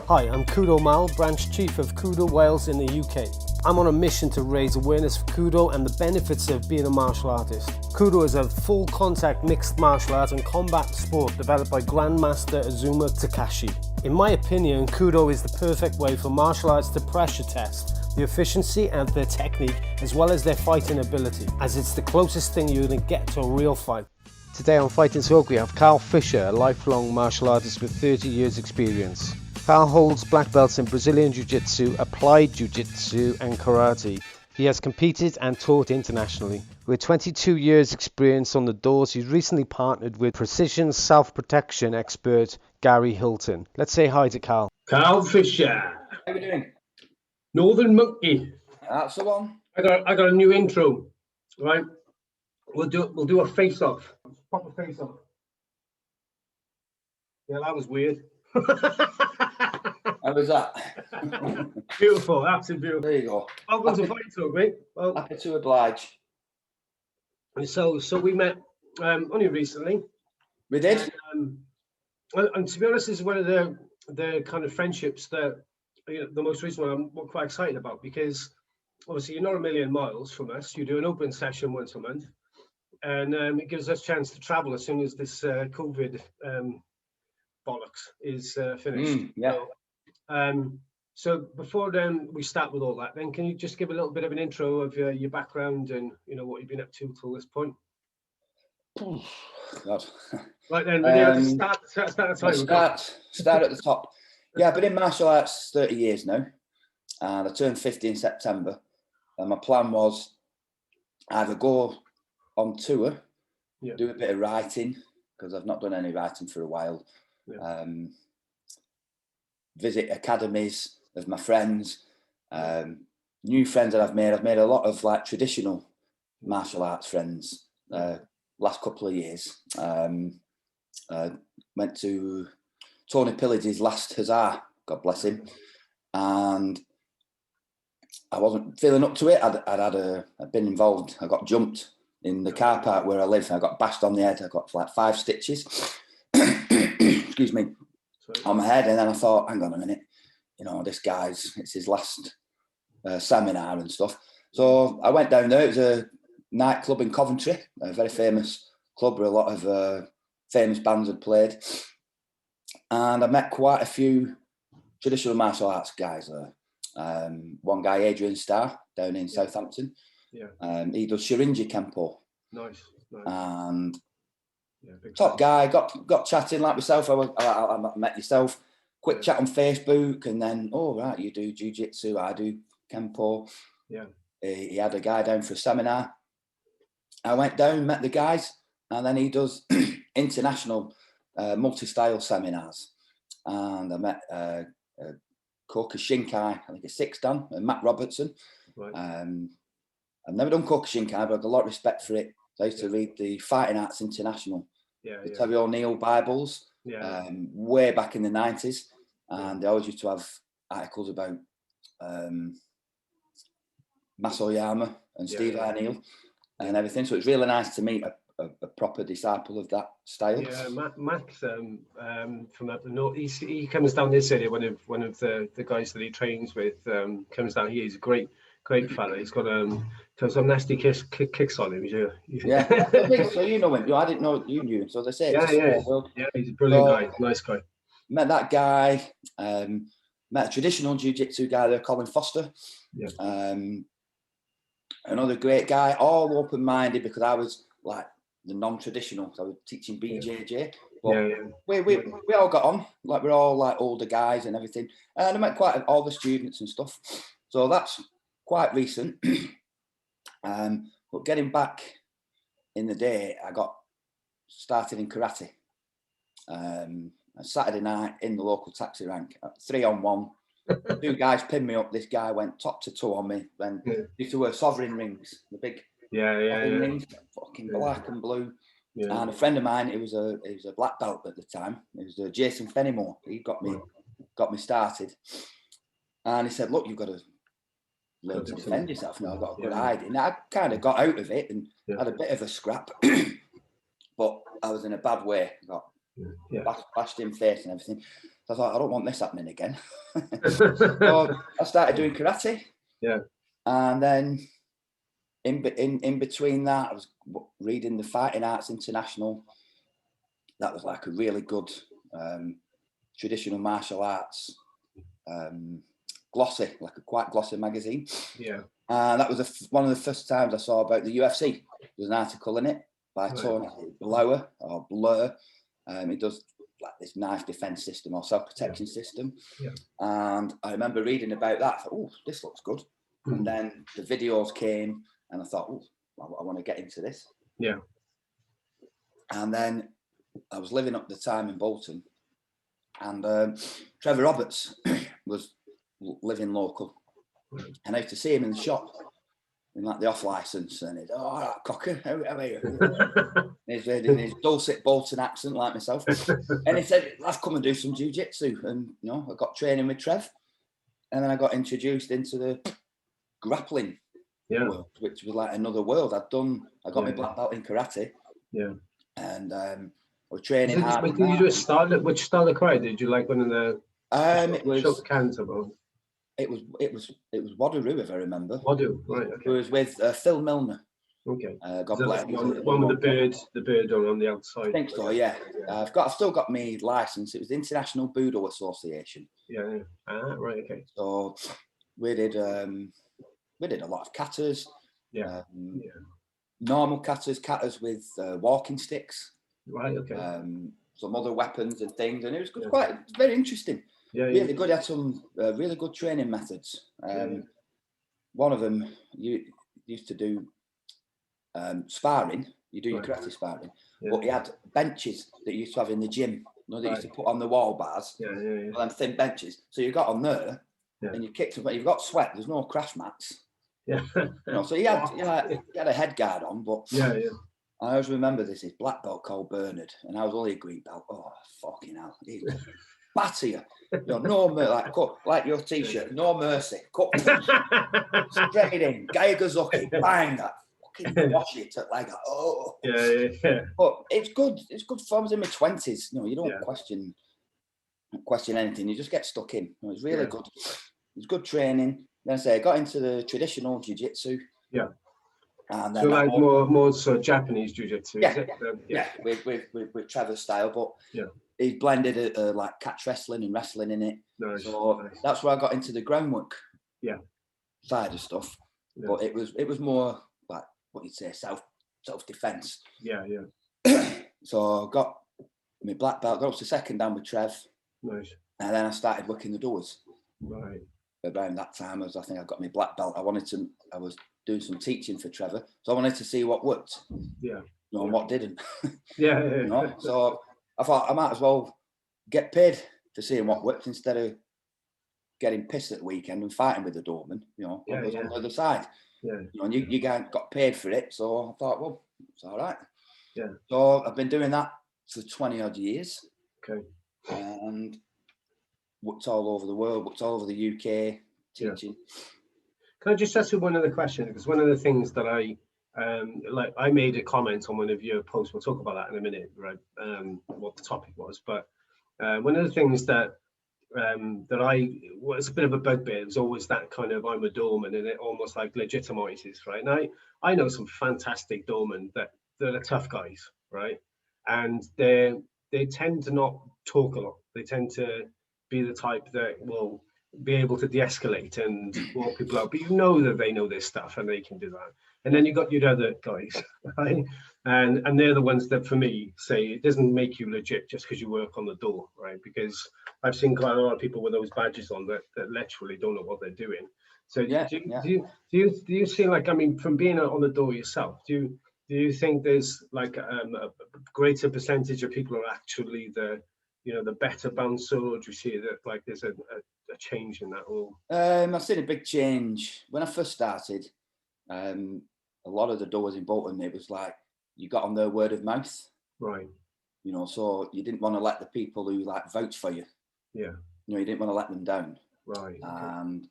Hi, I'm KUDO Mal, Branch Chief of KUDO Wales in the UK. I'm on a mission to raise awareness for KUDO and the benefits of being a martial artist. KUDO is a full contact mixed martial art and combat sport developed by Grandmaster Azuma Takashi. In my opinion, KUDO is the perfect way for martial arts to pressure test the efficiency and their technique as well as their fighting ability, as it's the closest thing you're going to get to a real fight. Today on Fighting Talk we have Carl Fisher, a lifelong martial artist with 30 years experience. Carl holds black belts in Brazilian Jiu-Jitsu, applied Jiu-Jitsu and Karate. He has competed and taught internationally. With 22 years experience on the doors, he's recently partnered with precision self-protection expert Gary Hilton. Let's say hi to Carl. Carl Fisher. How are we doing? Northern Monkey. That's the one. I got a new intro, right? We'll do a face-off. Proper face-off. Yeah, that was weird. How was that? Beautiful, absolutely beautiful. There you go. Welcome to Fighting Talk, mate. Well, happy to oblige. And so we met only recently. We did. And to be honest, this is one of the kind of friendships that, you know, the most recent one I'm quite excited about, because obviously you're not a million miles from us. You do an open session once a month, and it gives us a chance to travel as soon as this COVID bollocks is finished. Yeah. So before then we start with all that, then can you just give a little bit of an intro of your background and, you know, what you've been up to till this point? God. Right then, start the time. Start at the top. Yeah, I've been in martial arts 30 years now, and I turned 50 in September. And my plan was either go on tour, do a bit of writing, because I've not done any writing for a while. Visit academies of my friends, new friends that I've made. I've made a lot of like traditional martial arts friends last couple of years. Went to Tony Pillage's last Huzzah, God bless him, and I wasn't feeling up to it. I'd been involved. I got jumped in the car park where I live. I got bashed on the head. I got like 5 stitches. Excuse me. On my head, and then I thought, hang on a minute, you know, this guy's, it's his last seminar and stuff. So I went down there. It was a nightclub in Coventry, a very famous club where a lot of famous bands had played, and I met quite a few traditional martial arts guys there. One guy, Adrian Starr, down in Southampton. He does Shirinji Kempo. Nice. And top guy, got chatting like myself. I met yourself, quick chat on Facebook, and then, oh right, you do jiu-jitsu, I do Kempo. He had a guy down for a seminar. I went down, met the guys, and then he does international multi-style seminars. And I met Koka Shinkai, I think it's 6 Dan, and Matt Robertson. I've never done Koka Shinkai, but I've got a lot of respect for it. I used to read the Fighting Arts International, the Terry O'Neill Bibles, way back in the 90s. And they always used to have articles about Masoyama and Steve O'Neill and everything. So it's really nice to meet a proper disciple of that style. Yeah, Max from up the north, he comes down this area. One of the guys that he trains with comes down here. He's a great fella. He's got some nasty kicks on him. Yeah. So you know him. I didn't know you knew him. So they say it's a small world. Yeah, he's a brilliant guy. Nice guy. Met that guy. Met a traditional jiu-jitsu guy there, Colin Foster. Another great guy, all open-minded, because I was like the non-traditional. So I was teaching BJJ. We all got on. Like we're all like older guys and everything. And I met quite all the students and stuff. So that's quite recent. But getting back in the day, I got started in karate. A Saturday night in the local taxi rank, 3-on-1. 2 guys pinned me up. This guy went top to toe on me. Then used to wear sovereign rings, the big rings, fucking black and blue. And a friend of mine, he was a black belt at the time. It was Jason Fenimore. He got me started, and he said, "Look, you've got to learn to defend yourself. Now I've got a good idea." And I kind of got out of it and had a bit of a scrap, but I was in a bad way. Got bashed in face and everything. So I thought, I don't want this happening again. So I started doing karate. Yeah. And then in between that, I was reading the Fighting Arts International. That was like a really good traditional martial arts glossy, like a quite glossy magazine. Yeah. And that was one of the first times I saw about the UFC. There's an article in it by Tony Blur. It does like this knife defense system or self-protection system. Yeah. And I remember reading about that. I thought, oh, this looks good. And then the videos came and I thought, oh, I want to get into this. Yeah. And then I was living up the time in Bolton, and Trevor Roberts was living local. And I used to see him in the shop in like the off license, and he'd, all right, Cocker, how are you? in his dulcet Bolton accent, like myself. And he said, I've come and do some jiu-jitsu. And, you know, I got training with Trev. And then I got introduced into the grappling world, which was like another world. I got my black belt in karate. Yeah. And I was training hard. Did you do which style of karate? Did you like one of the Shotokan's about? It was Wadaroo, if I remember. Wadaroo, right? Okay. It was with Phil Milner. Okay. God bless him. One with the bird on the outside. I think so. Yeah. I've still got my license. It was the International Budo Association. Yeah. Right. Okay. So we did a lot of katas. Yeah. Normal katas with walking sticks. Right. Okay. Some other weapons and things, and it was quite very interesting. Yeah, really good. Had some really good training methods. One of them, you used to do sparring. You do your karate sparring, but you had benches that you used to have in the gym. You know, they used to put on the wall bars. Yeah. Them thin benches. So you got on there and you kicked them. You've got sweat. There's no crash mats. Yeah. You know, so you had a head guard on, but I always remember this black belt called Bernard, and I was only a green belt. Oh, fucking hell. Batter you. No mercy, like your t-shirt, no mercy. Cut straight in, Gaigazuki, bang, that fucking wash it like that. Oh. Yeah. But it's good fun. I was in my 20s. You know, you don't question anything, you just get stuck in. You know, it's really good. It's good training. Then I got into the traditional jiu-jitsu. Yeah. And then so like more sort of Japanese jiu-jitsu. With Trevor's style, but he blended like catch wrestling and wrestling in it. Nice. So that's where I got into the groundwork side of stuff. Yeah. But it was more like what you'd say self-defense. Yeah. So I got my black belt, got up to second down with Trev. Nice. And then I started working the doors. Right. Around that time, I think I got my black belt. I was doing some teaching for Trevor, so I wanted to see what worked. Yeah. You know, and what didn't. Yeah. You know? So I thought I might as well get paid for seeing what worked instead of getting pissed at the weekend and fighting with the doorman. You know, on the other side. Yeah. You know, and you got paid for it, so I thought, well, it's all right. Yeah. So I've been doing that for 20 odd years. Okay. And worked all over the world, worked all over the UK teaching. Yeah. Can I just ask you one other question? Because one of the things that I made a comment on one of your posts. We'll talk about that in a minute, right? What the topic was, but one of the things that was a bit of a bugbear. It was always that kind of I'm a doorman, and it almost like legitimizes, right? And I know some fantastic doormen that are tough guys, right? And they tend to not talk a lot. They tend to be the type that will be able to de-escalate and walk people out, but you know that they know their stuff and they can do that. And then you got your other guys, right? And they're the ones that, for me, say it doesn't make you legit just because you work on the door, right? Because I've seen quite a lot of people with those badges on that literally don't know what they're doing. So do you see, like, I mean, from being on the door yourself, do you think there's like a greater percentage of people are actually the better bouncer, or do you see that like there's a change in that all? I've seen a big change. When I first started, a lot of the doors in Bolton, it was like you got on their word of mouth. Right. You know, so you didn't want to let the people who like vouch for you. Yeah. You know, you didn't want to let them down. Right. And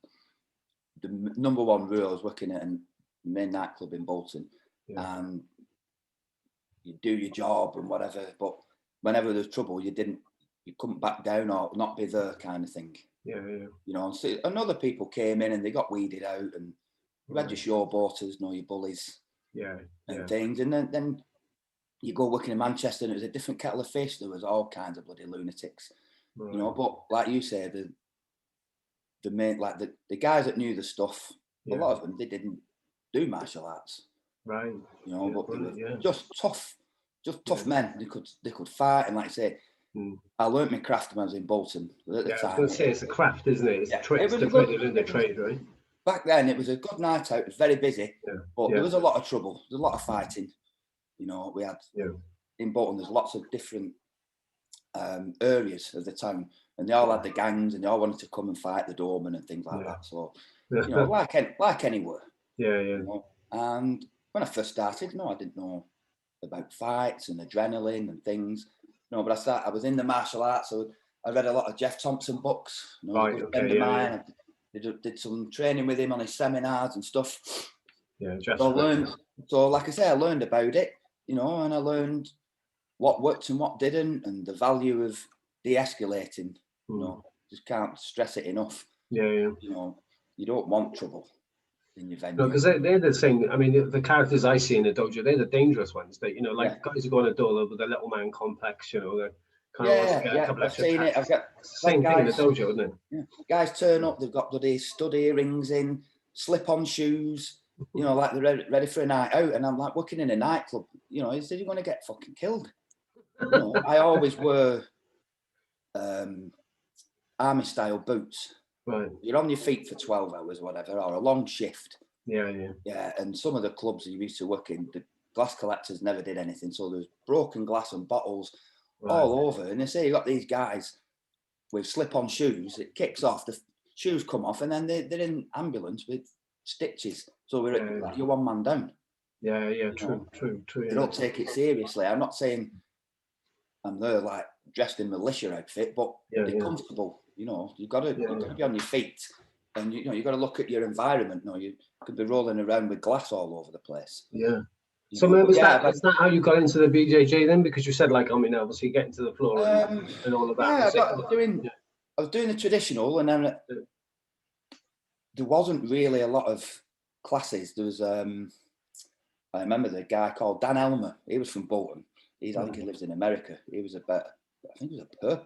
the number one rule, I was working at a main nightclub in Bolton, and you do your job and whatever, but whenever there's trouble, you didn't you couldn't back down or not be there kind of thing. Yeah, yeah. You know, and other people came in and they got weeded out, and you had your showboaters, your bullies, and things. And then you go working in Manchester and it was a different kettle of fish. There was all kinds of bloody lunatics, you know. But like you say, the main, like the guys that knew the stuff, a lot of them, they didn't do martial arts, right? You know, but they were just tough men. They could fight, and like I say, I learnt my craft when I was in Bolton at the time. I was going to say, it's a craft, isn't it? It's it was a good trade, right? Back then, it was a good night out. It was very busy, but there was a lot of trouble. There was a lot of fighting. You know, we had in Bolton. There's lots of different areas of the town, and they all had the gangs, and they all wanted to come and fight the doorman and things like that. So, you know, like anywhere. Yeah, yeah. You know? And when I first started, no, I didn't know about fights and adrenaline and things. No, but I was in the martial arts, so I read a lot of Jeff Thompson books. You know, right, a friend of mine. I did some training with him on his seminars and stuff. Yeah, so like I say, I learned about it, you know, and I learned what worked and what didn't, and the value of de-escalating. You know, just can't stress it enough. Yeah, yeah. You know, you don't want trouble in your venue. No, because they're the same. I mean, the characters I see in the dojo, they're the dangerous ones. That, you know, like guys who go on a dojo with the little man complex. You know, kind of wants to get a couple I've seen it. I've got same thing in the dojo, isn't it? Yeah. Guys turn up. They've got bloody stud earrings in, slip-on shoes. You know, like they're ready for a night out. And I'm like working in a nightclub. You know, is he going to get fucking killed? You know, I always wear army-style boots. Right. You're on your feet for 12 hours or whatever, or a long shift. Yeah, yeah. Yeah, and some of the clubs you used to work in, the glass collectors never did anything. So there's broken glass and bottles all over. And they say you got these guys with slip-on shoes. It kicks off, the shoes come off, and then they're in ambulance with stitches. So you're one man down. Yeah, yeah, true. They don't take it seriously. I'm not saying I'm there like dressed in militia outfit, but they're comfortable. You know, you've got to be on your feet, and you know you've got to look at your environment. No, you could be rolling around with glass all over the place. Yeah. So is that how you got into the BJJ then? Because you said, like, I mean, obviously getting to the floor and all of that. I was doing the traditional, and then there wasn't really a lot of classes. There was I remember the guy called Dan Elmer. He was from Bolton. I think he lives in America. He was I think he was a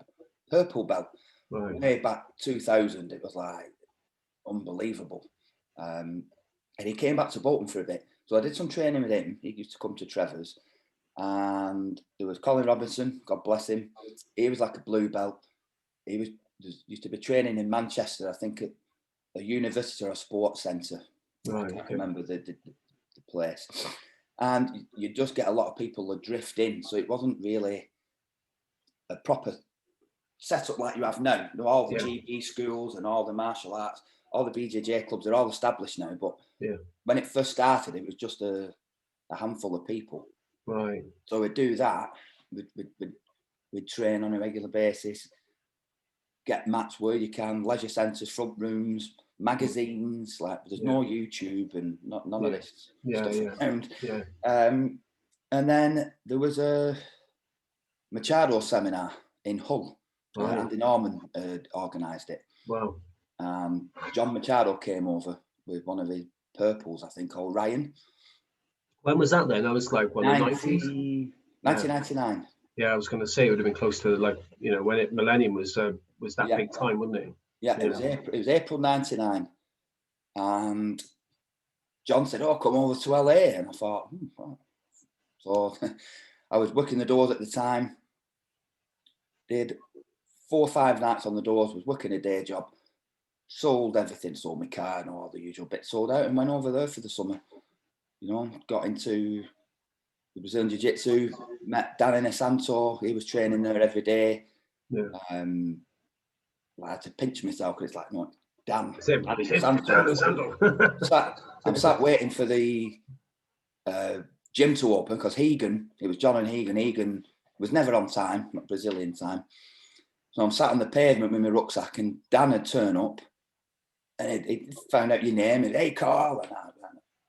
purple belt. Right. Way back 2000, it was like unbelievable. And he came back to Bolton for a bit. So I did some training with him. He used to come to Trevor's. And there was Colin Robinson, God bless him. He was like a blue belt. He used to be training in Manchester, I think at a university or a sports centre. Right. I can't remember the place. And you just get a lot of people that drift in. So it wasn't really a proper set up like you have now. All the GB schools and all the martial arts, all the BJJ clubs are all established now. But when it first started, it was just a handful of people. Right. So we'd do that. We'd train on a regular basis, get mats where you can, leisure centres, front rooms, magazines. Like there's no YouTube and none of this stuff around. Yeah. And then there was a Machado seminar in Hull. Andy Norman had organised it. Wow. John Machado came over with one of his purples, I think, called Ryan. When was that then? That was like the 90s? 1999. Yeah, I was going to say it would have been close to, like, you know, when Millennium was that big time, wasn't it? Yeah, it was April 99. And John said, "Oh, come over to LA." And I thought, So I was working the doors at the time. Did 4 or 5 nights on the doors, was working a day job, sold everything, sold my car and all the usual bits, sold out, and went over there for the summer. You know, got into the Brazilian Jiu-Jitsu, met Danny Nesanto, he was training there every day. Yeah. I had to pinch myself because it's like, no, damn. I'm sat waiting for the gym to open because Hegan, it was John and Hegan was never on time, not Brazilian time. So I'm sat on the pavement with my rucksack, and Dan had turned up and he found out your name and, "Hey, Carl."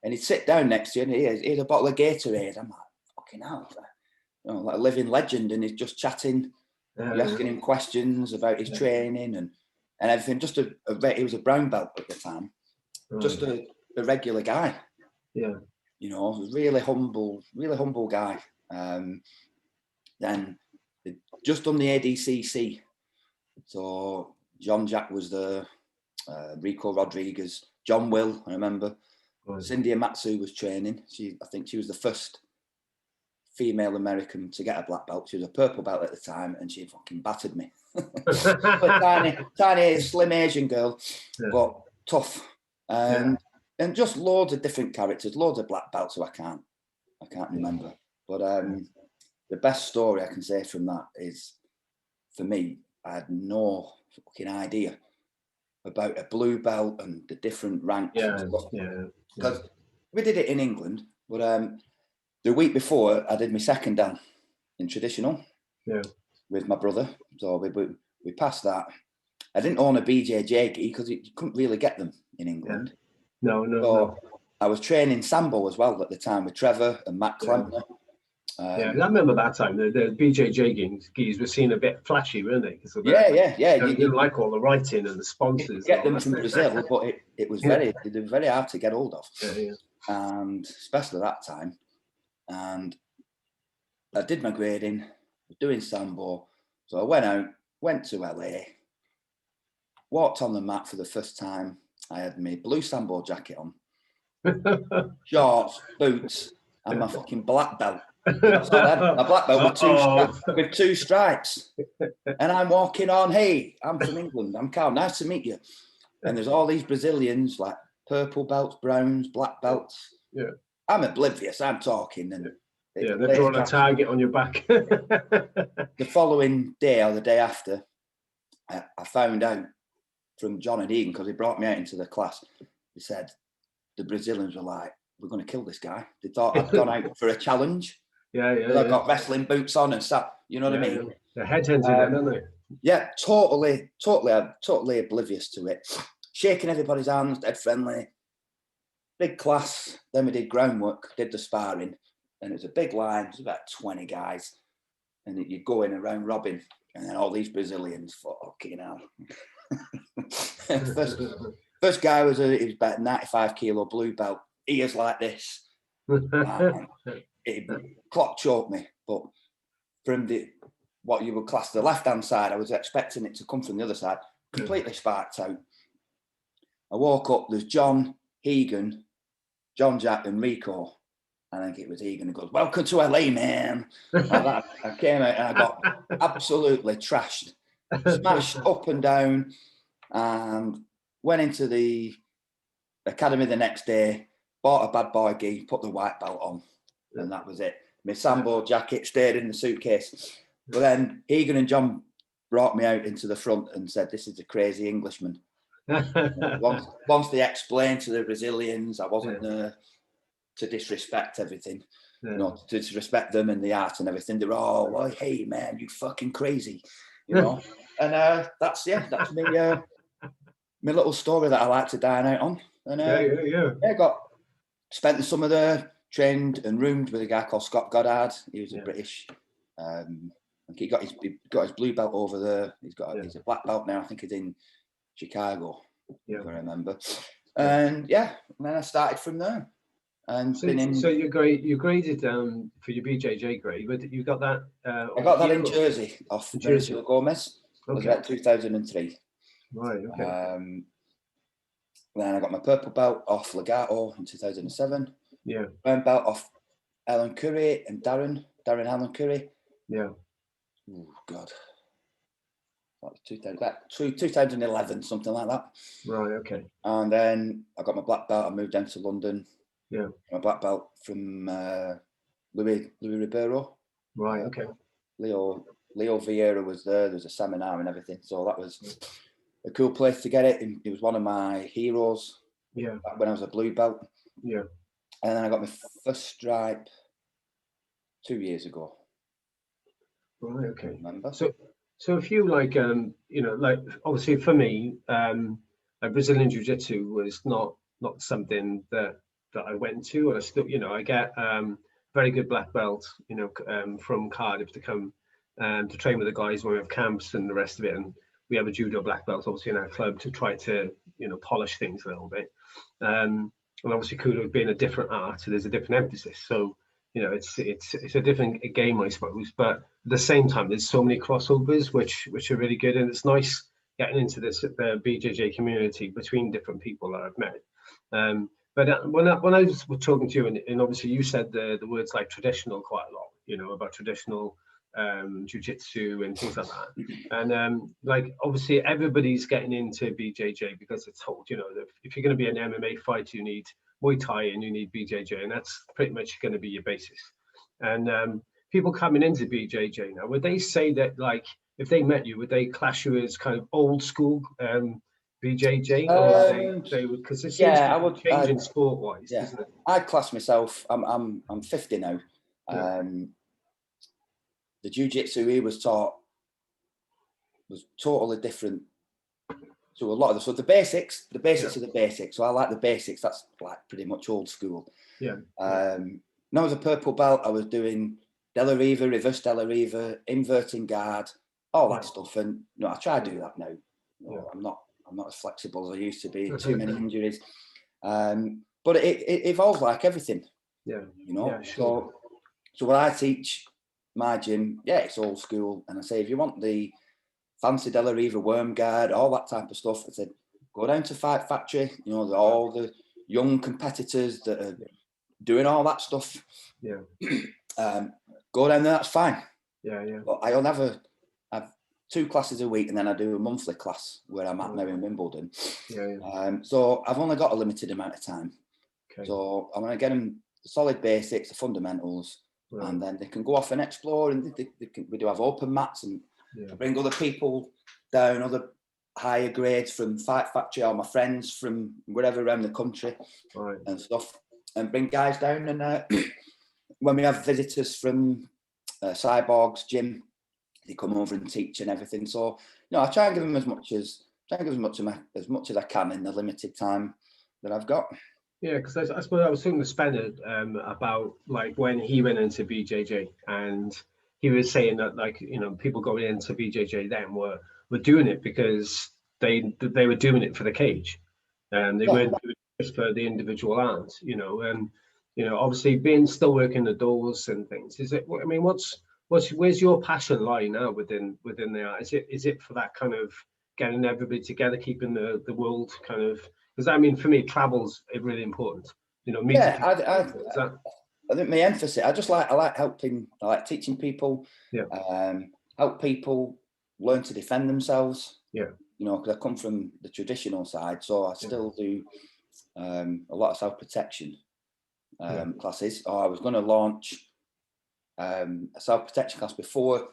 And he'd sit down next to you and here's a bottle of Gatorade. I'm like, fucking hell. You know, like a living legend. And he's just chatting You're asking him questions about his training and everything. Just he was a brown belt at the time, just a regular guy. Yeah. You know, really humble guy. Then just done the ADCC. So John Jack was the Rico Rodriguez, John Will, I remember. Right. Cindy Amatsu was training. I think she was the first female American to get a black belt. She was a purple belt at the time, and she fucking battered me. A tiny, slim Asian girl, but tough. And just loads of different characters, loads of black belts who I can't remember. But the best story I can say from that is, for me, I had no fucking idea about a blue belt and the different ranks and stuff. Because we did it in England, but the week before I did my second dan in traditional with my brother. So we passed that. I didn't own a BJJ gi because you couldn't really get them in England. No. I was training Sambo as well at the time with Trevor and Matt Klempner. I remember that time. The BJJ gis were seen a bit flashy, weren't they? You didn't like all the writing and the sponsors. Get them from Brazil, but it was they were very hard to get hold of. And especially that time. And I did my grading, doing Sambo. So I went to LA, walked on the mat for the first time. I had my blue Sambo jacket on, shorts, boots, and my fucking black belt. My black belt with two stripes. And I'm walking on, hey, I'm from England, I'm Carl, nice to meet you. And there's all these Brazilians, like purple belts, browns, black belts. I'm oblivious, I'm talking. And they're drawing a target on your back. The following day or the day after, I found out from John and Egan, because he brought me out into the class. He said, the Brazilians were like, we're going to kill this guy. They thought I'd gone out for a challenge. I've got wrestling boots on and stuff. You know what I mean? They're headhunting them, aren't they? Yeah, totally oblivious to it. Shaking everybody's hands, dead friendly. Big class. Then we did groundwork, did the sparring. And it was a big line. It was about 20 guys. And you'd go in around robin. And then all these Brazilians, fucking hell. First guy was about 95 kilo blue belt. Ears like this. It clock choked me. But from what you would class the left-hand side, I was expecting it to come from the other side. Completely sparked out. I woke up, there's John, Egan, John Jack and Rico. I think it was Egan who goes, welcome to LA, man. Like that. I came out and I got absolutely trashed. Smashed up and down. And went into the academy the next day, bought a bad boy gi, put the white belt on. And that was it. My Sambo jacket stayed in the suitcase. But then Egan and John brought me out into the front and said, this is a crazy Englishman. Once they explained to the Brazilians, I wasn't there to disrespect everything, to disrespect them and the art and everything. They were all, oh, hey, man, you fucking crazy, And that's me, my little story that I like to dine out on. And spent the summer there, trained and roomed with a guy called Scott Goddard. He was a British. He got his blue belt over there. He's a black belt now. I think he's in Chicago, if I remember. And then I started from there. And so you graded for your BJJ grade, but you got that? I got that in Jersey off Jersey Gomez. It was about 2003. Right. Okay. Then I got my purple belt off Legato in 2007. Yeah. Brown belt off Alan Curry and Darren Alan Curry. Yeah. Oh God. That was 2011, something like that. Right. Okay. And then I got my black belt. I moved down to London. Yeah. My black belt from Louis Ribeiro. Right. Okay. Leo Vieira was there. There's a seminar and everything. So that was a cool place to get it. And he was one of my heroes. Yeah. When I was a blue belt. Yeah. And then I got my first stripe 2 years ago. Right. Okay. Remember? So if you like obviously for me, Brazilian Jiu-Jitsu was not something that I went to, and I still, I get very good black belt, from Cardiff to come to train with the guys when we have camps and the rest of it. And we have a judo black belt, obviously, in our club to try to, polish things a little bit. And obviously, KUDO being a different art, so there's a different emphasis. So, it's a different game, I suppose. But at the same time, there's so many crossovers, which are really good, and it's nice getting into this the BJJ community between different people that I've met. But when I was talking to you, and obviously you said the words like traditional quite a lot, about traditional jiu-jitsu and things like that. And like obviously everybody's getting into BJJ because it's told, that if you're going to be an MMA fighter, you need Muay Thai and you need BJJ, and that's pretty much going to be your basis. And people coming into BJJ now, would they say that, like, if they met you, would they class you as kind of old school BJJ, or they would, because it seems to be changing sport wise, isn't it? I'd class myself. I'm 50 now. Yeah. The jiu-jitsu he was taught was totally different to a lot of the. So the basics are the basics. So I like the basics. That's like pretty much old school. Yeah. When I was a purple belt, I was doing Della Riva, reverse Della Riva, inverting guard, all that stuff. And I try to do that now. I'm not as flexible as I used to be. Too many injuries. But it evolves like everything. Yeah. Yeah, sure. So when I teach my gym, it's old school, and I say if you want the fancy Della Riva worm guard, all that type of stuff, I said go down to Fight Factory. All the young competitors that are doing all that stuff. Yeah. Go down there, that's fine. Yeah. But I'll never have 2 classes a week, and then I do a monthly class where I'm at now in Wimbledon. Yeah. So I've only got a limited amount of time. Okay. So I'm going to get them the solid basics, the fundamentals. Right. And then they can go off and explore, and we do have open mats, and bring other people down, other higher grades from Fight Factory, or my friends from wherever around the country, and stuff, and bring guys down. And when we have visitors from Cyborg's gym, they come over and teach and everything. So I try and give them as much as I can in the limited time that I've got. Yeah, because I suppose I was talking to Spencer about like when he went into BJJ, and he was saying that people going into BJJ then were doing it because they were doing it for the cage, and they weren't doing it just for the individual arms, and obviously being still working the doors and things. Where's your passion lie now within the art? Is it for that kind of getting everybody together, keeping the world kind of? Because for me, travel's really important. I think my emphasis. I like helping. I like teaching people. Yeah. Help people learn to defend themselves. Yeah. Because I come from the traditional side, so I still do a lot of self-protection classes. I was going to launch a self-protection class before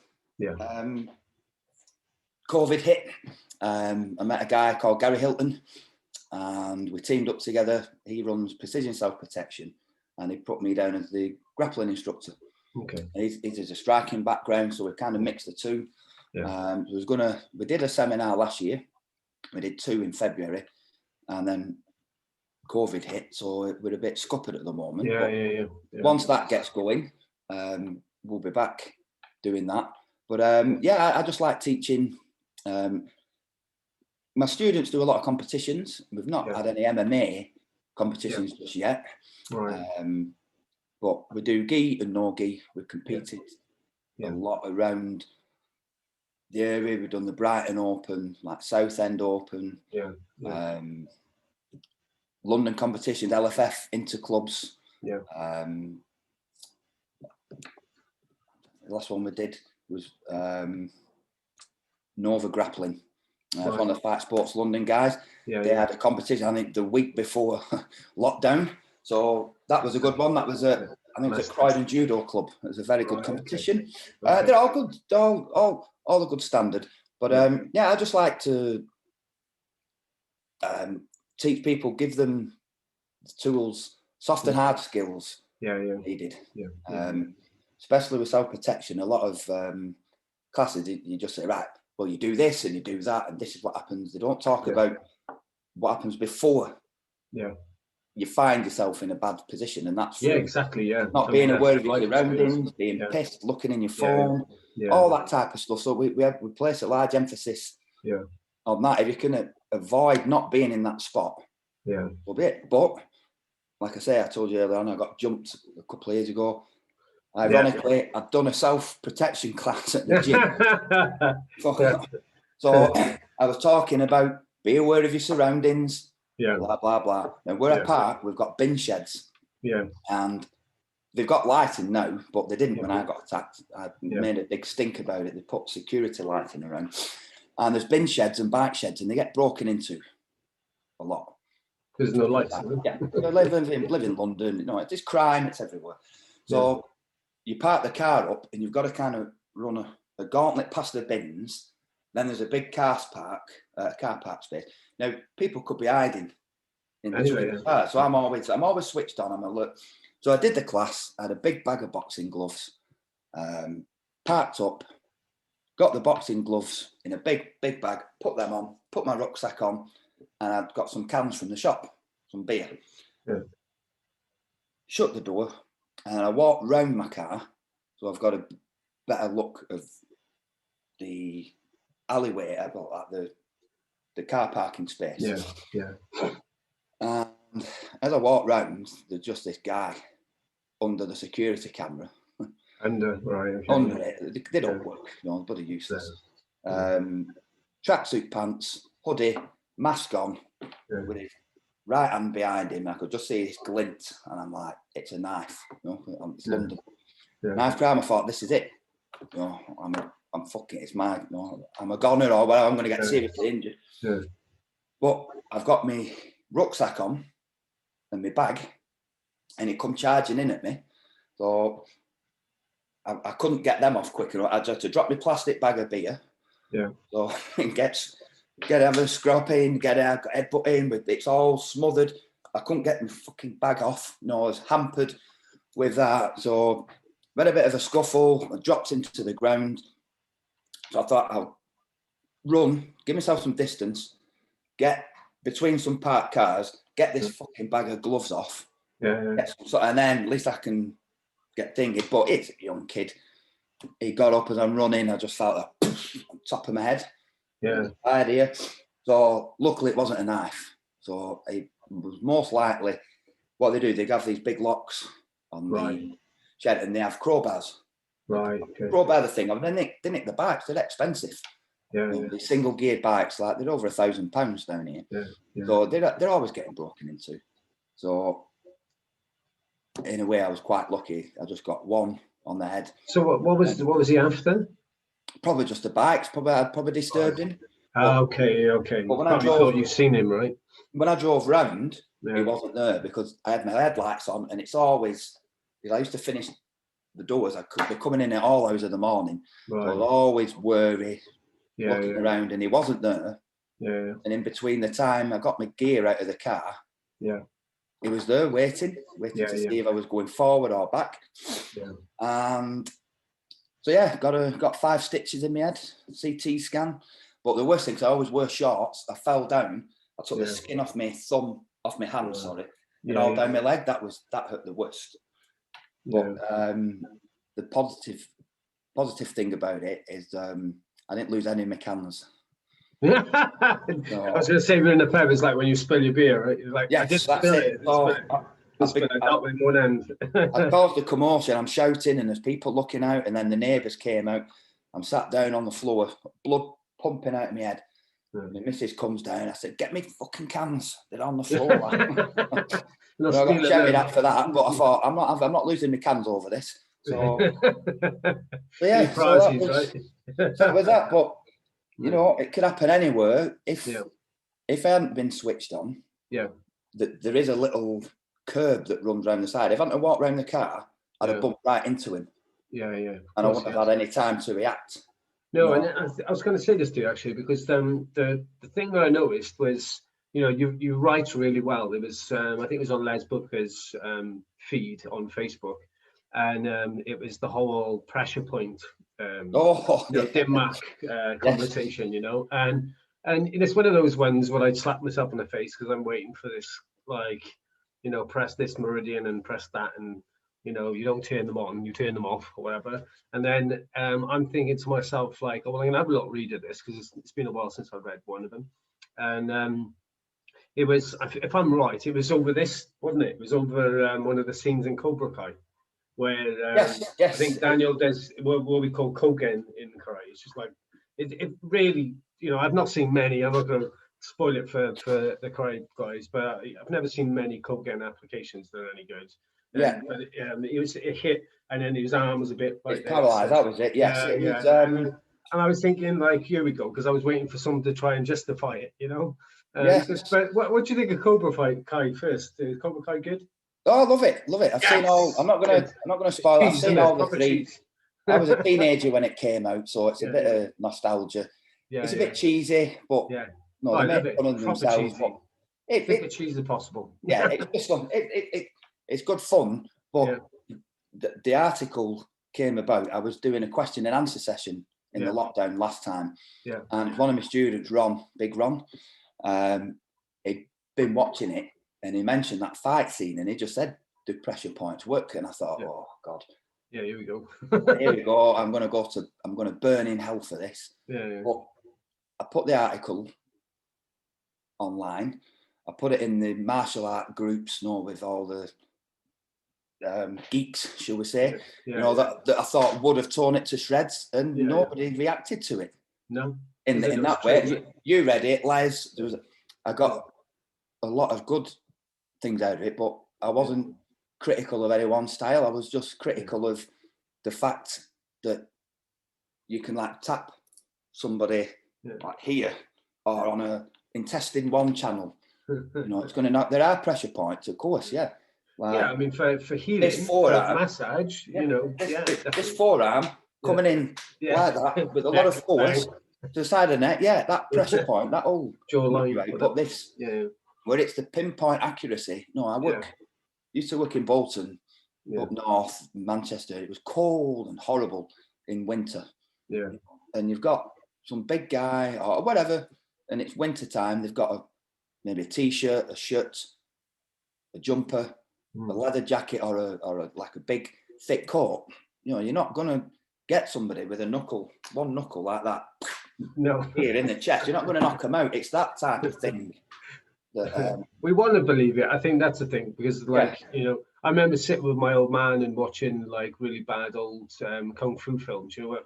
COVID hit. I met a guy called Gary Hilton, and we teamed up together. He runs Precision Self-Protection, and he put me down as the grappling instructor. Okay. He has a striking background, so we kind of mixed the two. Yeah. We did a seminar last year. We did 2 in February, and then COVID hit, so we're a bit scuppered at the moment. Yeah. Once that gets going, we'll be back doing that. But I just like teaching. My students do a lot of competitions. We've not had any MMA competitions just yet. Right. But we do gi and no gi. We've competed a lot around the area. We've done the Brighton Open, like Southend Open. London competitions, LFF, interclubs. Yeah. The last one we did was Nova Grappling. One of the Fight Sports London guys. They had a competition, I think, the week before lockdown. So that was a good one. That was I think it was at Croydon Judo Club. It was a very good competition. Okay. They're all good, all a good standard. But I just like to teach people, give them the tools, soft and hard skills needed. Especially with self-protection. A lot of classes, you just say, right, well, you do this and you do that, and this is what happens. They don't talk about what happens before you find yourself in a bad position, and that's yeah, exactly, yeah. not being aware of your surroundings, being pissed, looking in your phone, all that type of stuff. So we place a large emphasis on that. If you can avoid not being in that spot, will be it. But like I say, I told you earlier on, I got jumped a couple of years ago. Ironically, I'd done a self-protection class at the gym. So I was talking about be aware of your surroundings, blah, blah, blah. Now, where I park, we've got bin sheds. And they've got lighting now, but they didn't when I got attacked. I made a big stink about it. They put security lighting around. And there's bin sheds and bike sheds, and they get broken into a lot. There's no lights. Yeah, live in London. You know, it's crime. It's everywhere. So you park the car up, and you've got to kind of run a gauntlet past the bins. Then there's a big car park space. Now people could be hiding in between the cars. So I'm always switched on. I'm alert. So I did the class. I had a big bag of boxing gloves, parked up, got the boxing gloves in a big bag, put them on, put my rucksack on, and I'd got some cans from the shop, some beer. Shut the door, and I walked round my car, so I've got a better look of the alleyway, like the car parking space. And as I walked round, there's just this guy under the security camera. Under it, they don't work, you know, bloody useless. Tracksuit pants, hoodie, mask on, with his right hand behind him. I could just see his glint, and I'm like, it's a knife. You know, it's London. Knife crime. I thought, this is it. You know, I'm fucking. It's my. You know, I'm a goner, or well, I'm going to get seriously injured. But I've got my rucksack on and my bag, and it come charging in at me. So I couldn't get them off quicker. I just had to drop my plastic bag of beer. So get have a scrap in, get a headbutt in, but it's all smothered. I couldn't get my fucking bag off. No, I was hampered with that. So I had a bit of a scuffle. I dropped into the ground. So I thought I'll run, give myself some distance, get between some parked cars, get this fucking bag of gloves off. And then at least I can get thingy. But it's a young kid. He got up as I'm running. I just felt that on top of my head. Idea. So luckily it wasn't a knife. So it was most likely what they do. They have these big locks on the shed, and they have crowbars. Crowbar the thing. I mean, they nick the bikes. They're expensive. The single geared bikes, like they're over £1,000 down here. So they're always getting broken into. So in a way, I was quite lucky. I just got one on the head. So what was he after? Probably just the bikes. I'd probably disturbed him. Okay. But when I drove, you've seen him, right? When I drove round, he wasn't there because I had my headlights on, and it's always. I used to finish the doors. I could be coming in at all hours of the morning. So I was always worried, looking around, and he wasn't there. And in between the time I got my gear out of the car, he was there waiting to see if I was going forward or back. And so got 5 stitches in my head, CT scan. But the worst thing, because I always wear shorts, I fell down. I took the skin off my thumb, off my hand, and all down my leg. That hurt the worst. But the positive thing about it is I didn't lose any of my cans. I was going to say, we're in the pub, it's like when you spill your beer, right? You're like, I just spill it. Not with one end. I caused the commotion. I'm shouting, and there's people looking out, and then the neighbours came out. I'm sat down on the floor, blood pumping out of my head. And the missus comes down. I said, "Get me fucking cans. They're on the floor." I got shouted at for that, but I thought I'm not losing my cans over this. So, that was that. But you know, it could happen anywhere. If I hadn't been switched on, there is a little curb that runs around the side. If I hadn't walked around the car, I'd have bumped right into him. And I wouldn't have had any time to react. No, and I was going to say this to you actually, because the thing that I noticed was, you know, you write really well. It was I think it was on Les Booker's feed on Facebook, and it was the whole pressure point Dim Mac conversation, you know, and it's one of those ones where I'd slap myself in the face because I'm waiting for this like you know, press this meridian and press that, and you know, you don't turn them on, you turn them off or whatever. And then I'm thinking to myself, like, oh, well, I'm gonna have a little read of this because it's been a while since I've read one of them. And it was, if I'm right, it was over this, wasn't it? It was over one of the scenes in Cobra Kai, where Yes, I think Daniel does what we call kogen in karate. It's just like it really, you know, I've not seen many. I'm not going to spoil it for the karate guys, but I've never seen many kogen applications that are any good. Yeah. But it hit, and then his arm was a bit like It's paralyzed. That was it. Yes. Yeah, It yeah. was, And I was thinking, like, here we go, because I was waiting for someone to try and justify it, you know. Yes. But what do you think of Cobra Kai first? Is Cobra Kai good? Oh, I love it. Love it. I've seen all. I'm not gonna spoil it. I've Cheese, seen isn't it? all the Proper three. cheese. I was a teenager when it came out, so it's a Yeah, bit yeah. of nostalgia. Yeah, It's a yeah. bit cheesy, but Yeah. no, Oh, I they love make it. fun of Proper themselves. cheesy. But Think the cheese is possible. yeah, it's just fun. It's good fun. But the article came about. I was doing a question and answer session in the lockdown last time. Yeah. And one of my students, Ron, Big Ron, he'd been watching it, and he mentioned that fight scene, and he just said, "Do pressure points work?" And I thought, oh God. Yeah, here we go. Here we go. I'm going to burn in hell for this. Yeah. But I put the article online. I put it in the martial art groups, with all the geeks, shall we say, that I thought would have torn it to shreds, and nobody reacted to it. No. In that way, you read it, Les. I got a lot of good things out of it, but I wasn't critical of anyone's style. I was just critical of the fact that you can like tap somebody like here or on a intestine 1 channel. It's going to knock. There are pressure points, of course. Yeah. Like, I mean, for healing, this forearm, massage, this forearm coming in like that with a lot of force to the side of the neck. Yeah, that pressure point, that old jawline. Right, but this, where it's the pinpoint accuracy. No, I used to work in Bolton, up north, Manchester. It was cold and horrible in winter. Yeah. And you've got some big guy or whatever, and it's winter time. They've got maybe a t-shirt, a shirt, a jumper, a leather jacket, or a like a big thick coat. You're not gonna get somebody with one knuckle like that. No. Here in the chest. You're not gonna knock them out. It's that type of thing. That, we want to believe it. I think that's the thing, because I remember sitting with my old man and watching like really bad old kung fu films. I love,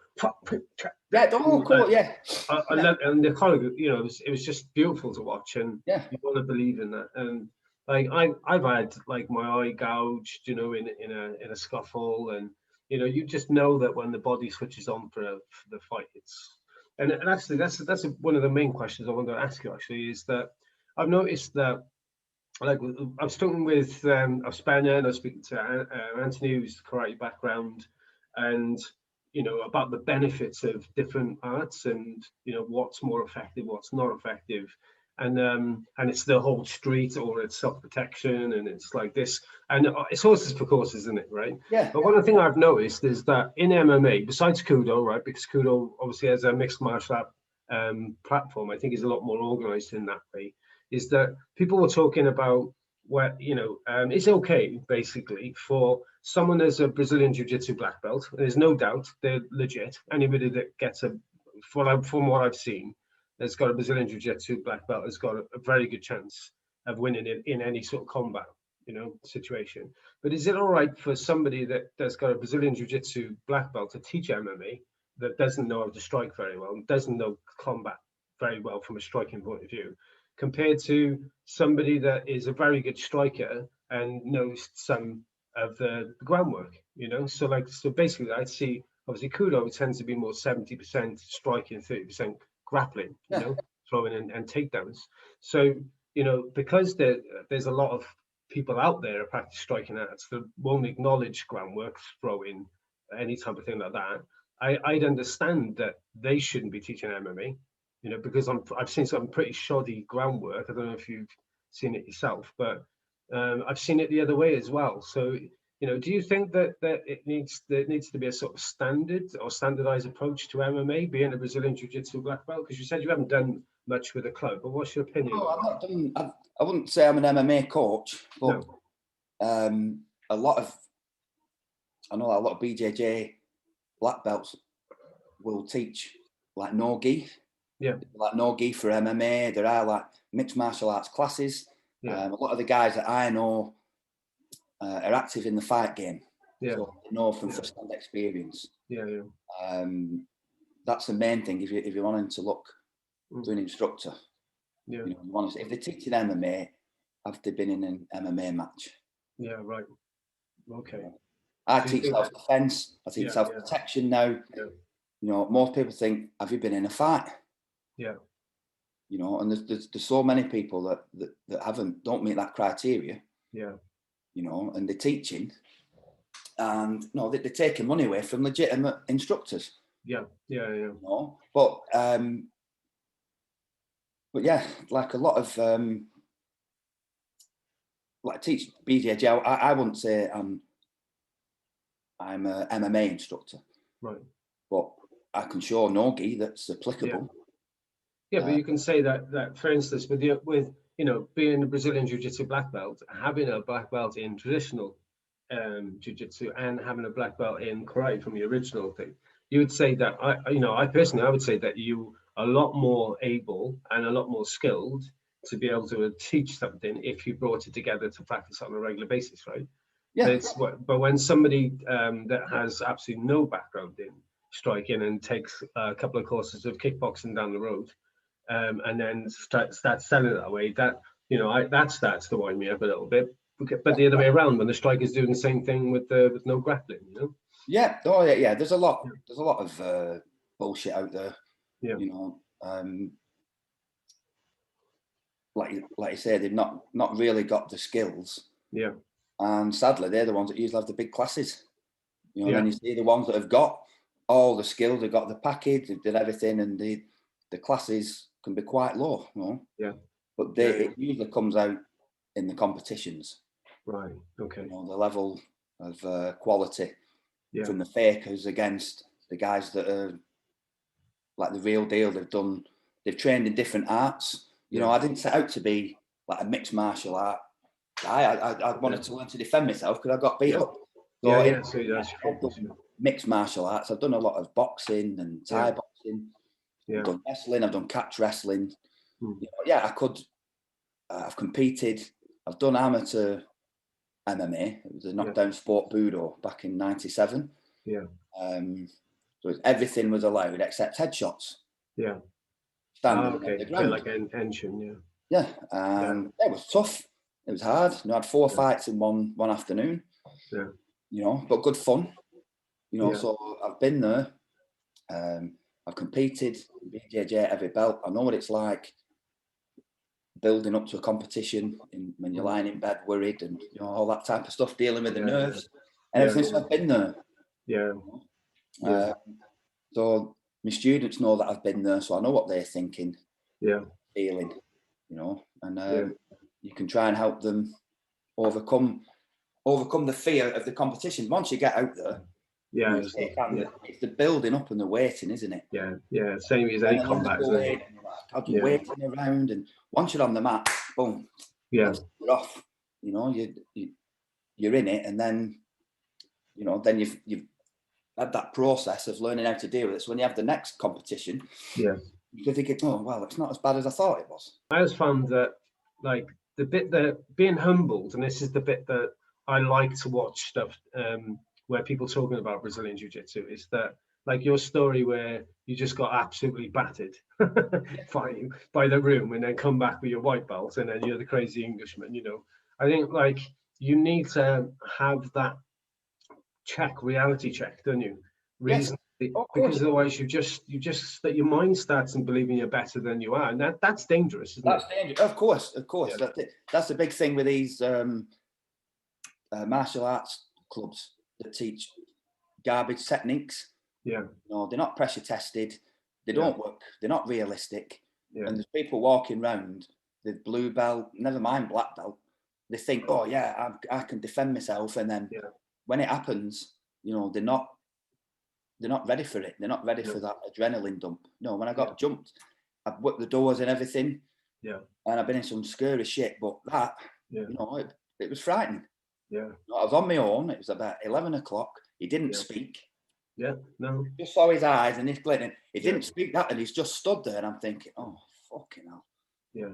and the choreography. It was just beautiful to watch, and you want to believe in that. And like I've had like my eye gouged, in a scuffle, and you just know that when the body switches on for the fight, and actually that's one of the main questions I wanted to ask you. Actually, is that I've noticed that, like, I was talking with Spanner, and I was speaking to Anthony, who's karate background, and about the benefits of different arts, and what's more effective, what's not effective, and it's the whole street, or it's self-protection, and it's like this, and it's horses for courses, isn't it, right? Yeah. But one of the things I've noticed is that in MMA, besides KUDO, right, because KUDO obviously has a mixed martial art platform, I think is a lot more organized in that way, is that people were talking about where, it's okay, basically, for someone as a Brazilian Jiu-Jitsu black belt. There's no doubt they're legit. Anybody that gets from what I've seen, that's got a Brazilian Jiu-Jitsu black belt has got a very good chance of winning it in any sort of combat, situation. But is it all right for somebody that's got a Brazilian Jiu-Jitsu black belt to teach MMA that doesn't know how to strike very well, and doesn't know combat very well from a striking point of view, compared to somebody that is a very good striker and knows some of the groundwork, So basically, I'd see, obviously, KUDO tends to be more 70% striking, 30% grappling, throwing and takedowns. So, because there's a lot of people out there who practice striking arts that won't acknowledge groundwork, throwing, any type of thing like that, I'd understand that they shouldn't be teaching MMA. Because I've seen some pretty shoddy groundwork. I don't know if you've seen it yourself, but I've seen it the other way as well. So, do you think that there needs to be a sort of standard or standardized approach to MMA, being a Brazilian Jiu-Jitsu black belt? Because you said you haven't done much with the club, but what's your opinion? No, I've not done. I wouldn't say I'm an MMA coach, but a lot of BJJ black belts will teach like no gi. Yeah. Like no gi for MMA. There are like mixed martial arts classes. Yeah. A lot of the guys that I know are active in the fight game. Yeah. So they know from first-hand experience. Yeah, yeah. That's the main thing. If you're wanting to look for an instructor, Yeah. you know, if they're teaching MMA, have they been in an MMA match? Yeah, right. Okay. I teach self-defense. I teach self-protection now. Yeah. You know, most people think, have you been in a fight? Yeah. You know, and there's so many people that don't meet that criteria. Yeah. You know, and they're teaching, and no, they're taking money away from legitimate instructors. Yeah. Yeah. Yeah. You know? But yeah, like a lot of like teach BJJ. I wouldn't say I'm an MMA instructor, Right. but I can show no-gi that's applicable. Yeah, but you can say that for instance, with you know, being a Brazilian Jiu-Jitsu black belt, having a black belt in traditional Jiu-Jitsu and having a black belt in karate from the original thing, you would say that I personally would say that you are a lot more able and a lot more skilled to be able to teach something if you brought it together to practice on a regular basis, right? Yeah. But when somebody that has absolutely no background in striking and takes a couple of courses of kickboxing down the road, and then start selling it that way, that, you know, that starts to wind me up a little bit. But the other way around, when the striker's doing the same thing with no grappling, you know. Yeah. Oh yeah. There's a lot of bullshit out there. Yeah. You know, like you say, they've not really got the skills. Yeah. And sadly, they're the ones that usually have the big classes. You know, Yeah. and then you see the ones that have got all the skills, they've got the package, they've did everything, and the classes can be quite low. You know. Yeah. But it usually comes out in the competitions. Right. Okay. You know, the level of quality Yeah. from the fakers against the guys that are like the real deal. They've trained in different arts. You know, I didn't set out to be like a mixed martial art guy. I wanted to learn to defend myself because I got beat up. So So that's mixed martial arts. I've done a lot of boxing and Thai boxing. Yeah. I've done wrestling. I've done catch wrestling. Hmm. You know, I could. I've competed. I've done amateur MMA. It was a knockdown sport budo back in '97. Yeah. So everything was allowed except headshots. Yeah. Standing Okay. on the ground. Like an tension. Yeah. It was tough. It was hard. You know, I had 4 fights in one afternoon. Yeah. You know, but good fun. You know, so I've been there. I've competed in BJJ at every belt. I know what it's like building up to a competition when you're lying in bed worried and, you know, all that type of stuff, dealing with the nerves and everything. So I've been there. Yeah. So my students know that I've been there, so I know what they're thinking, feeling, you know, and you can try and help them overcome the fear of the competition. Once you get out there, it's the building up and the waiting, isn't it? Yeah. Same as any combat. I'll be waiting around, and once you're on the mat, boom, you're off. You know, you're in it, and then, you know, then you've had that process of learning how to deal with it. So when you have the next competition, you can think, oh well, it's not as bad as I thought it was. I always found that, like, the bit that being humbled, and this is the bit that I like to watch stuff where people talking about Brazilian Jiu-Jitsu, is that, like, your story where you just got absolutely battered by the room and then come back with your white belt and then you're the crazy Englishman, you know. I think, like, you need to have that reality check, don't you? Reasonably, because otherwise you just that your mind starts and believing you're better than you are, and that's dangerous, isn't it? That's dangerous. Of course. That's the big thing with these martial arts clubs that teach garbage techniques. Yeah. No, they're not pressure tested. They don't work. They're not realistic. Yeah. And there's people walking around with blue belt, never mind black belt. They think, oh yeah, I can defend myself, and then when it happens, you know, they're not ready for it. They're not ready for that adrenaline dump. No, when I got jumped, I've whipped the doors and everything. Yeah. And I've been in some scary shit, but that, you know, it was frightening. Yeah. I was on my own. It was about 11 o'clock. He didn't speak. Yeah. No. Just saw his eyes and he's glitting. He didn't speak that, and he's just stood there. And I'm thinking, oh, fucking hell. Yeah.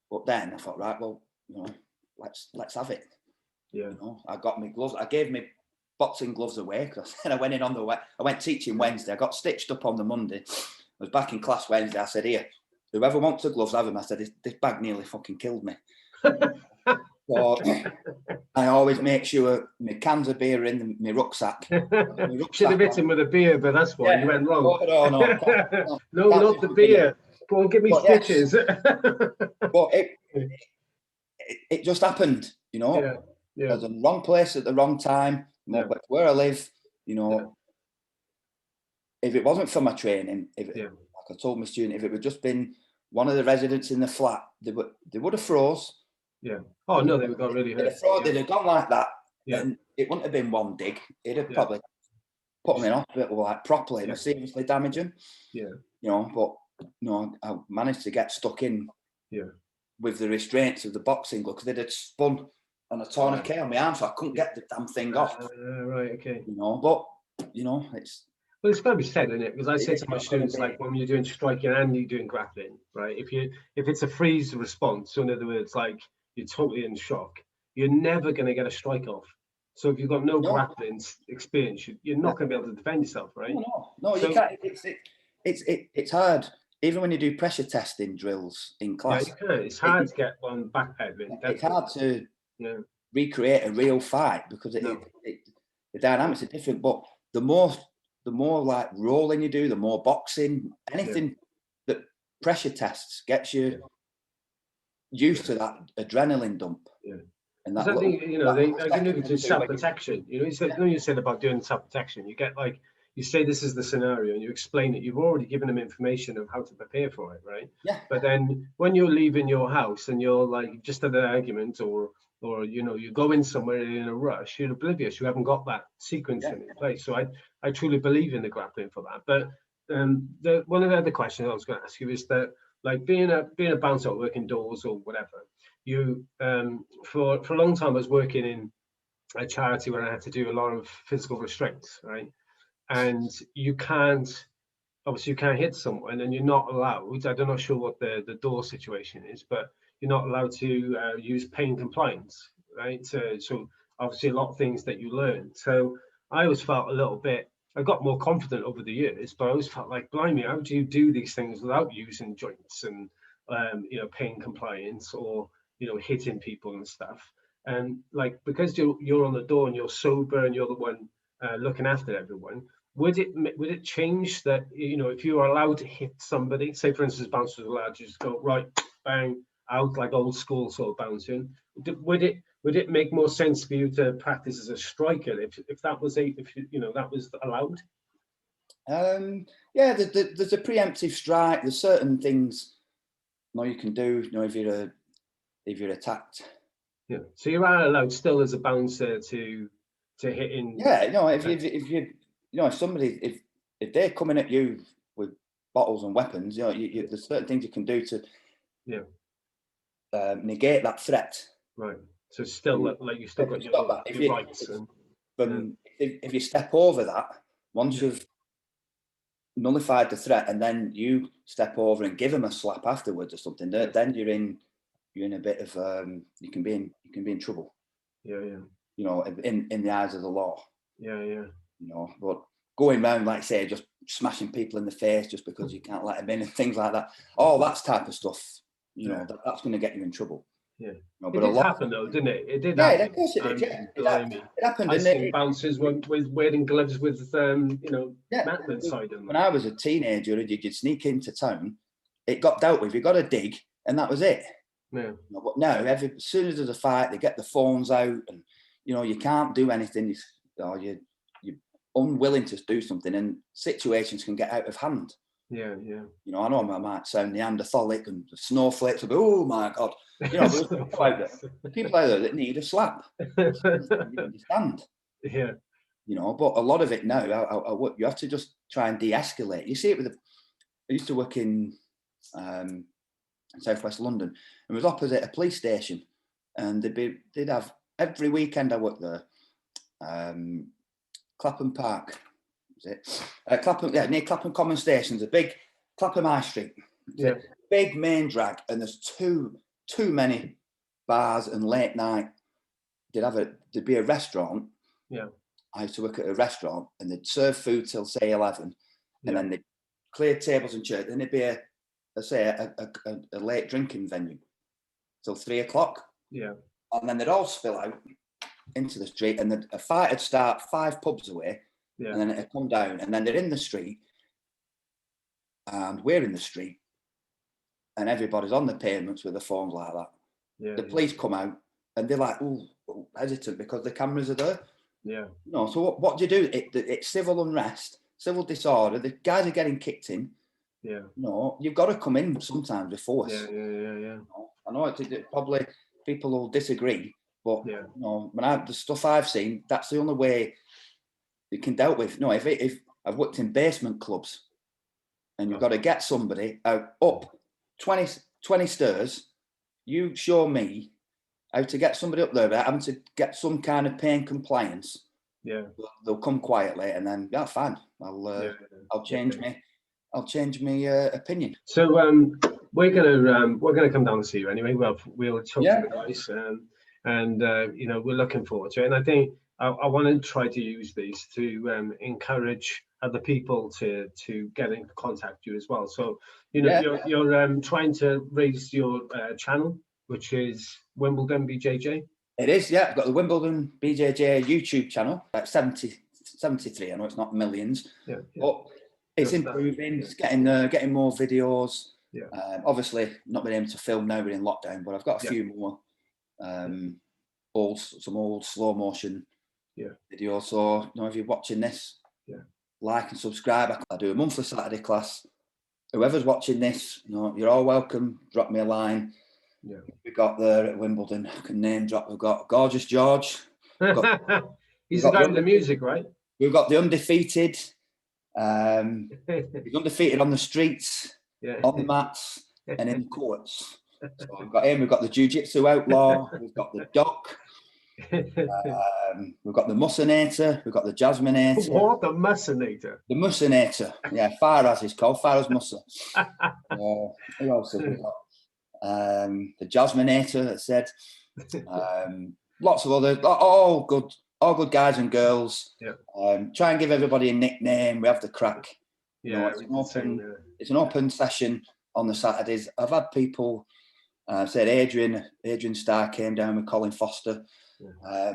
But then I thought, right, well, let's have it. Yeah. I got my gloves. I gave me boxing gloves away because I went in on I went teaching Wednesday. I got stitched up on the Monday. I was back in class Wednesday. I said, here, whoever wants the gloves, have them. I said, this bag nearly fucking killed me. So I always make sure my cans of beer are in my rucksack. Should have hit him with a beer, but that's why you went wrong. No, not the beer. Go on, give me stitches. But it just happened, Yeah. I was in the wrong place at the wrong time. Where I live, if it wasn't for my training, like I told my student, if it would just been one of the residents in the flat, they would have froze. Yeah. Oh no, they would got really hurt. They'd have gone like that, Yeah. and it wouldn't have been one dig. It'd have probably put them in hospital like properly and seriously damage them. Yeah. But I managed to get stuck in. Yeah. With the restraints of the boxing glove, because they'd had spun on a tourniquet on my arm, so I couldn't get the damn thing off. Right. Okay. But it's. Well, it's got to be said, isn't it? Because I say to my students, like when you're doing striking and you're doing grappling, right? If it's a freeze response, so in other words, like you're totally in shock, you're never going to get a strike off. So if you've got no grappling experience, you're not going to be able to defend yourself, right? No, you can't. It's hard. Even when you do pressure testing drills in class, you can. It's hard to get one backpedaling. It's hard to recreate a real fight because the dynamics are different. But the more like rolling you do, the more boxing, anything that pressure tests gets you used to that adrenaline dump. Yeah. And that I think I can look into self-protection. You said about doing self-protection. You get like. You say this is the scenario and you explain it. You've already given them information of how to prepare for it, right? Yeah. But then when you're leaving your house and you're like just had an argument or you go in somewhere in a rush, you're oblivious. You haven't got that sequence in place. So I truly believe in the grappling for that. But one of the other questions I was going to ask you is that like being a bouncer, working doors or whatever, you for a long time I was working in a charity where I had to do a lot of physical restraints, right? And you can't hit someone and you're not allowed, I'm not sure what the door situation is, but you're not allowed to use pain compliance, right? So obviously a lot of things that you learn. So I always felt a little bit, I got more confident over the years, but I always felt like, blimey, how do you do these things without using joints and, pain compliance or, hitting people and stuff? And like, because you're on the door and you're sober and you're the one looking after everyone, would it change that, if you are allowed to hit somebody, say for instance bouncers are allowed to just go right bang out like old school sort of bouncing, would it make more sense for you to practice as a striker if that was that was allowed? There's a preemptive strike. There's certain things you can do if you're attacked. Yeah, so you are allowed still as a bouncer to hit in. If somebody, if they're coming at you with bottles and weapons, there's certain things you can do to negate that threat. Right. So still, like you still got your rights. If you step over that, once you've nullified the threat, and then you step over and give them a slap afterwards or something, then you're in a bit of you can be in trouble. Yeah. In the eyes of the law. Yeah. But going around, like say, just smashing people in the face just because you can't let them in and things like that, all that type of stuff, that's going to get you in trouble. Yeah. But it did happen though, didn't it? It did happen. Yeah, of course it did. It happened. I see bouncers with wearing gloves with metal inside them. When I was a teenager, you'd sneak into town, it got dealt with. You got a dig, and that was it. Yeah. But now, as soon as there's a fight, they get the phones out, and you can't do anything. You're unwilling to do something, and situations can get out of hand. Yeah. I know I might sound Neanderthalic and snowflakes, but oh my God, there's people out there that need a slap. You understand? Yeah. But a lot of it now, you have to just try and de-escalate. You see it I used to work in Southwest London, and it was opposite a police station, and they'd have every weekend I work there. Clapham Park, is it? Clapham, yeah, near Clapham Common Station's a big Clapham High Street. It's a big main drag, and there's too many bars and late night. There'd be a restaurant. Yeah. I used to work at a restaurant, and they'd serve food till say 11, and then they'd clear tables and chairs. Then there'd be a late drinking venue till 3 o'clock. Yeah. And then they'd all spill out into the street, and a fight would start 5 pubs away, and then it'd come down, and then they're in the street, and we're in the street, and everybody's on the pavements with their phones like that. Yeah, the police come out, and they're like, oh, hesitant because the cameras are there. Yeah. No, so what do you do? It's civil unrest, civil disorder. The guys are getting kicked in. Yeah. No, you've got to come in sometimes with force. Yeah. I know it probably people will disagree, but the stuff I've seen, that's the only way it can dealt with. No, if I've worked in basement clubs, and you've got to get somebody out up 20 stairs, you show me how to get somebody up there without having to get some kind of pain compliance. Yeah, they'll come quietly, and then fine. I'll change my opinion. So we're gonna come down to see you anyway. Well, we'll talk to the guys, and we're looking forward to it. And I think I want to try to use these to encourage other people to get in contact with you as well. So you're trying to raise your channel, which is Wimbledon BJJ. It is, yeah. I've got the Wimbledon BJJ YouTube channel, like 73. I know it's not millions, but it's improving. It's getting more videos. Yeah. Obviously, not been able to film now. We're in lockdown, but I've got a few more some old slow motion videos. So, if you're watching this, like and subscribe. I do a monthly Saturday class. Whoever's watching this, you're all welcome. Drop me a line. Yeah. We got there at Wimbledon. I can name drop. We've got Gorgeous George. He's the guy with the music, right? We've got the undefeated. He's undefeated on the streets, on the mats, and in the courts. So we've got him. We've got the Jiu-Jitsu outlaw. We've got the Doc. We've got the Musinator. We've got the Jasminator. What? The Musinator? The Musinator. Yeah, Faraz is called. Faraz Musa. Who else have we got? The Jasminator, that said. Lots of other, all good guys and girls. Yeah. Try and give everybody a nickname. We have the crack. Yeah, it's an open session on the Saturdays. I've had people said Adrian Starr came down with Colin Foster. Yeah.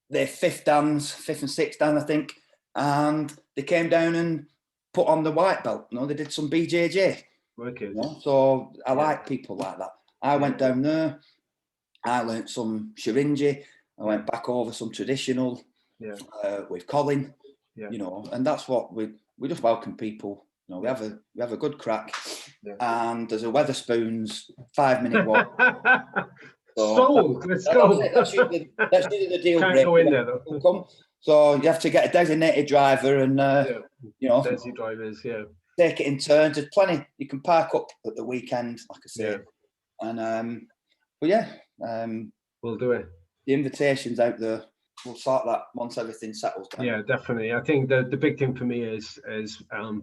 They're fifth and sixth dan, I think, and they came down and put on the white belt. They did some BJJ. Okay. So I like people like that. I went down there. I learnt some Shirinji. I went back over some traditional with Colin. Yeah. And that's what we just welcome people. We have a good crack, and there's a Weatherspoons 5-minute walk. So let's go. That's usually the deal. Can't go in there though. So you have to get a designated driver, and designated drivers, take it in turns. There's plenty. You can park up at the weekend, like I said, and we'll do it. The invitation's out there. We'll sort that once everything settles down. Yeah, definitely. I think the big thing for me is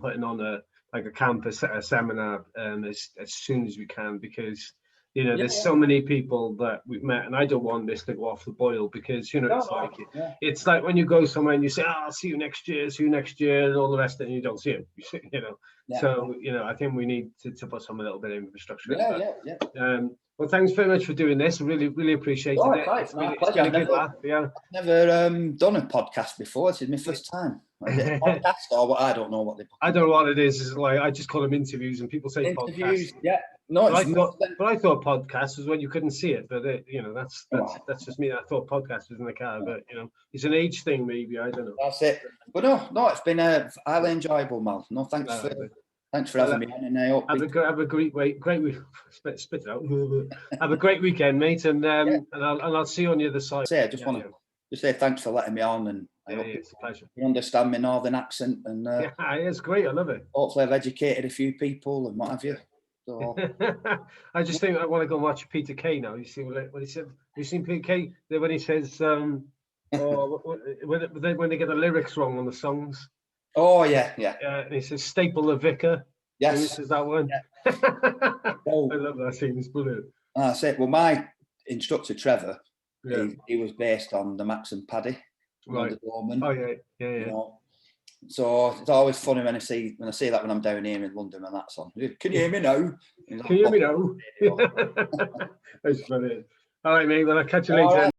putting on a campus seminar as soon as we can, because there's so many people that we've met, and I don't want this to go off the boil, because it's like when you go somewhere and you say, I'll see you next year, and all the rest, and you don't see them. So I think we need to put a little bit of infrastructure. Well, thanks very much for doing this. Really, really appreciate it. It's been a good laugh. I've never done a podcast before. This is my first time. Is it a podcast or what? I don't know what I don't know what it is. It's like, I just call them interviews, and people say podcasts. Yeah. No, but I thought podcast was when you couldn't see it. But that's just me. I thought podcast was in the car. But it's an age thing, maybe. I don't know. That's it. But no, it's been highly enjoyable, Mal. No, thanks for having me on, and I hope have a great week. Spit it out. Have a great weekend, mate, and I'll see you on the other side. I just want to say thanks for letting me on, and I hope it's a pleasure. You understand my northern accent, and it's great. I love it. Hopefully, I've educated a few people and what have you. So I just think I want to go watch Peter Kay now. You see what he said? You seen Peter Kay when he says, when they get the lyrics wrong on the songs? oh yeah. And he says, "Staple the Vicar." Yes. This is that one. Yeah. I love that scene. It's brilliant. That's it. Well, my instructor Trevor, Yeah. he was based on the Max and Paddy, Right. the Dorman. Oh yeah. You know, so it's always funny when I see that when I'm down here in London and that's on. Can you hear me now? Can you hear me now? That's brilliant. All right, mate. Well, I'll catch you All later. right.